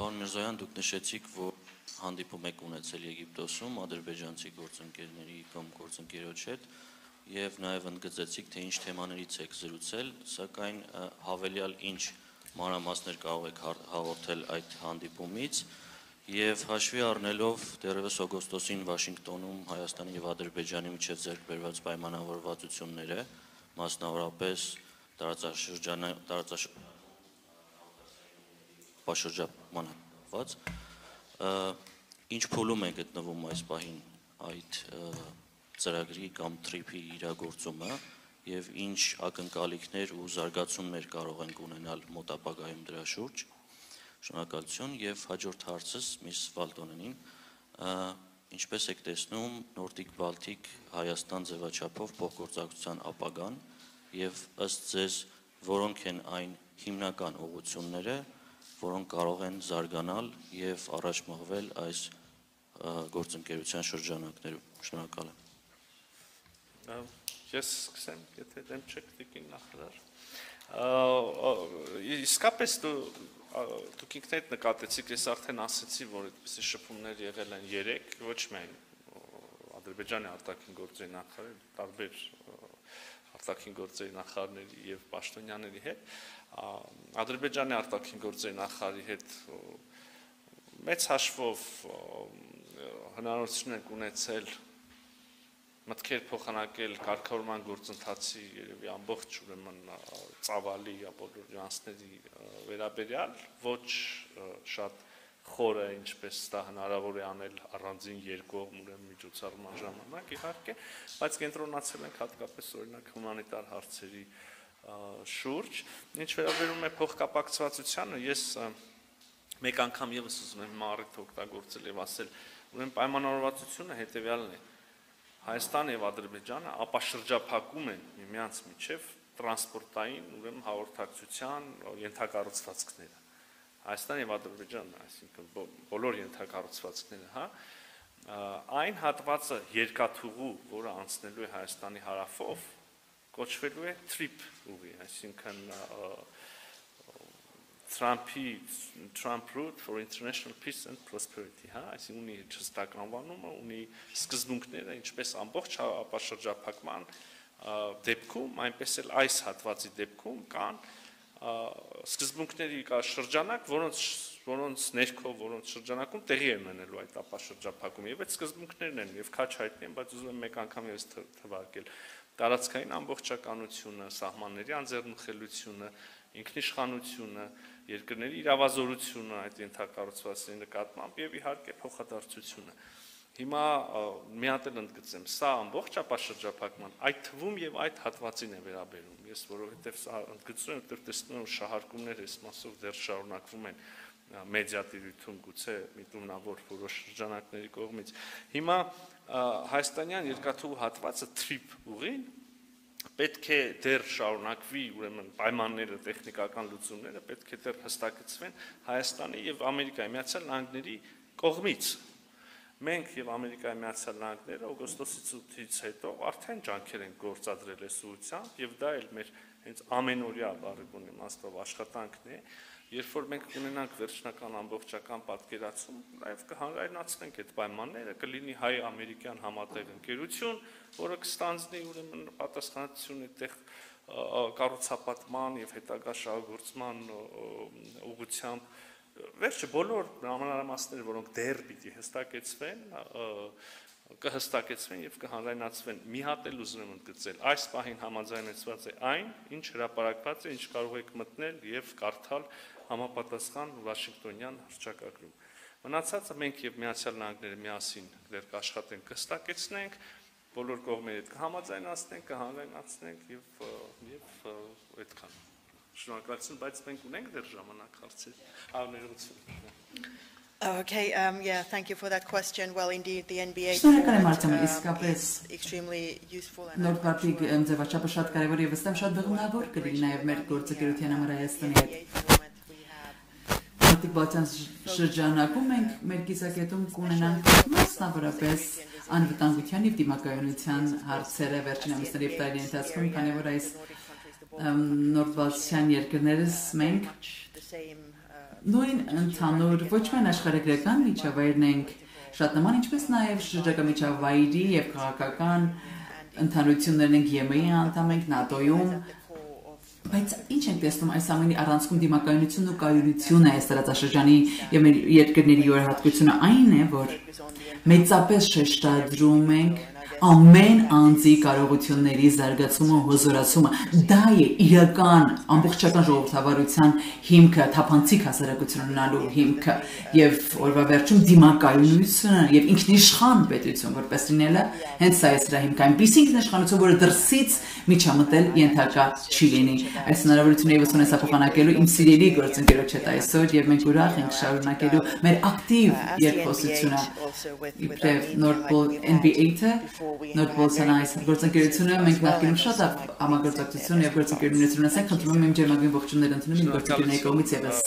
Պարոն Միրզոյան, դուք նշեցիք, որ հանդիպում եք ունեցել Եգիպտոսում ադրբեջանցի գործընկերների կամ գործընկերոջ հետ եւ նաեւ ընդգծեցիք, թե ինչ թեմաներից եք զրուցել, սակայն հավելյալ ինչ մանրամասներ կարող եք հաղորդել այդ հանդիպումից եւ հաշվի առնելով դեռևս օգոստոսին Վաշինգտոնում Հայաստանի եւ Ադրբեջանի միջեւ ձեռք բերված պայմանավորվածությունները, մասնավորապես տարածաշրջանային ինչ փուլում է գտնվում այս պահին այդ ծրագրի կամ թրիփի իրագործումը եւ ինչ ակնկալիքներ ու զարգացումներ կարող ենք ունենալ մոտ ապագայում դրա շուրջ։ Շնորհակալություն եւ հաջորդ հարցս Միս Վալտոնենին ինչպես եք տեսնում Nordic Baltic Հայաստան ձևաչափով փոխգործակցության ապագան եւ ըստ ձեզ որոնք են այն հիմնական ուղղությունները, որոնք կարող են զարգանալ եւ առաջ մղվել այս գործընկերության շրջանակներում։ Շնորհակալ եմ։ Ես սկսեմ, եթե դեմ չեք տիկին նախարար։ Իսկապես դուք ինքներդ նկատեցիք, ես արդեն ասացի, որ այդպիսի շփումներ եղել են 3, ոչ միայն Ադրբեջանի արտաքին գործերի նախարարի, տարբեր արտաքին գործերի նախարարների եւ պաշտոնյաների հետ, Ադրբեջանի արտաքին գործերի նախարարի հետ մեծ հաշվով հնարավորություն ենք ունեցել մտքեր փոխանակել կարգավորման գործընթացի երևի ամբողջ ուրեմն ծավալի բոլոր նյուանսների վերաբերյալ ոչ շատ խորը ինչպես դա հնարավոր է անել առանձին երկկողմ ուրեմն միջոցառման ժամանակ իհարկե, բայց կենտրոնացել ենք հատկապես օրինակ հումանիտար հարցերի շուրջ, ինչ վերաբերում է փոխկապակցվածությանը, ես մեկ անգամ եւս ուզում եմ առիթ օգտագործել եւ ասել, ուրեմն պայմանավորվածությունը հետեւյալն է. Հայաստանը եւ Ադրբեջանը ապաշրջափակում են միմյանց միջև տրանսպորտային ուրեմն հաղորդակցության ենթակառուցվածքները։ Հայաստանը եւ Ադրբեջանը, այսինքն բոլոր ենթակառուցվածքները, այն հատվածը երկաթուղու, որը անցնելու է Հայաստանի հարավով, կոչվելու է TRIP ուղի, այսինքն Trump Route for International Peace and Prosperity, այսինքն ունի հստակ անվանումը, ունի սկզբունքները, ինչպես ամբողջ ապաշրջափակման դեպքում, այնպես էլ այս հատվածի դեպքում կան սկզբունքների կա շրջանակ, որոնց ներքո, որոնց շրջանակում տեղի է ունենալու այդ ապաշրջափակումը, եւ այդ սկզբունքներն են եւ քաչ հայտնի են, բայց ուզում եմ մեկ անգամ եւս թվարկել տարածքային ամբողջականությունը, սահմանների անձեռնխելությունը, ինքնիշխանությունը, երկրների իրավազորությունը այդ ենթակառուցվածքների նկատմամբ եւ իհարկե փոխադարձությունը։ Հիմա մի հատ էլ ընդգծեմ, սա ամբողջ ապաշրջափակման այդ թվում եւ այդ հատվածին է վերաբերում։ Ես որովհետեւ սա ընդգծում եմ, որտեղ տեսնում եմ շահարկումներ այս մասով դեռ շարունակվում են մեդիատիրույթում գուցե միտումնավոր որոշ շրջանակների կողմից։ Հիմա հայաստանյան երկաթուղու հատվածը TRIP ուղին պետք է դեռ շարունակվի, ուրեմն պայմանները, տեխնիկական լուծումները պետք է դեռ հստակեցվեն Հայաստանի եւ Ամերիկայի Միացյալ Նահանգների կողմից։ Մենք եւ Ամերիկայի Միացյալ Նահանգները օգոստոսի 8-ից հետո արդեն ջանքեր են գործադրել այս ուղղությամբ եւ դա էլ մեր հենց ամենօրյա բարեկոն իմաստով աշխատանքն է, երբ որ մենք կունենանք վերջնական ամբողջական պատկերացում, նաեւ կհանրայնացնենք այդ պայմանները, կլինի հայ-ամերիկյան համատեղ ընկերություն, որը կստանձնի ուրեմն պատասխանատվություն այդտեղ կառուցապատման եւ հետագա շահագործման ուղղությամբ վերջը բոլոր մանրամասները, որոնք դեռ պիտի հստակեցվեն, կհստակեցվեն եւ կհանրայնացվեն։ Մի հատ էլ ուզում եմ ընդգծել, այս պահին համաձայնեցված է այն, ինչ հրապարակված է, ինչ կարող եք մտնել եւ կարդալ համապատասխան Վաշինգտոնյան հռչակագրում։ Մնացածը մենք եւ Միացյալ Նահանգները միասին դեռ կաշխատենք կհստակեցնենք, բոլոր կողմերը կհամաձայնացնենք, կհանրայնացնենք եւ այդքան։ Շնորհակալություն, բայց մենք ունենք դեռ ժամանակ հարցեր։ Ներողություն։ Okay, yeah, thank you for that question. Well, indeed, the NBA is extremely useful. Nordic Baltic ձևաչափը շատ կարևոր եւ վստահ շատ բղմնավոր կլինի նաեւ մեր գործընկերության համար Հայաստանի հետ։ Nordic Baltic շրջանակում մենք մեր կիսակետում կունենանք մասնավորապես անվտանգության եւ դիմակայունության հարցերը վերջին ամիսների եւ տարիների ընթացքում, քանի որ այս Nordic Baltic երկրներս մենք նույն ընդհանուր ոչ միայն աշխարհագրական միջավայրն ենք շատ նման, ինչպես նաև շրջակա միջավայրի եւ քաղաքական ընդհանրություններն ենք ԵՄ-ի անդամ ենք, ՆԱՏՕ-ում, բայց ինչ ենք տեսնում այս ամենի առանցքում դիմակայությունն ու կայունությունը այս տարածաշրջանի եւ մեր երկրների յուրահատկությունը այն է, որ մեծապես շեշտադրում ենք ամեն անձի կարողությունների զարգացումը, հզորացումը, դա է իրական ամբողջական ժողովրդավարության հիմքը, թափանցիկ հասարակություն ունենալու հիմքը եւ օրվա վերջում դիմակայունությունը եւ ինքնիշխան պետություն որպես լինելը հենց սա է սրա հիմքը, այնպիսի ինքնիշխանություն, որը դրսից միջամտել ենթակա չի լինի։ Այս հնարավորությունը եւս ունես փոխանակելու իմ սիրելի գործընկերոջ հետ այսօր եւ մենք ուրախ ենք շարունակելու մեր ակտիվ երկխոսությունը իբրև Nordpol NBA-ը Nordpol-ն այս գործընկերությունը մենք նախկինում շատ համագործակցություն եւ գործընկերություններ ունեցանք, խնդրում եմ իմ ջերմագին ողջուններ ընդունել իմ գործընկերների կողմից եւս։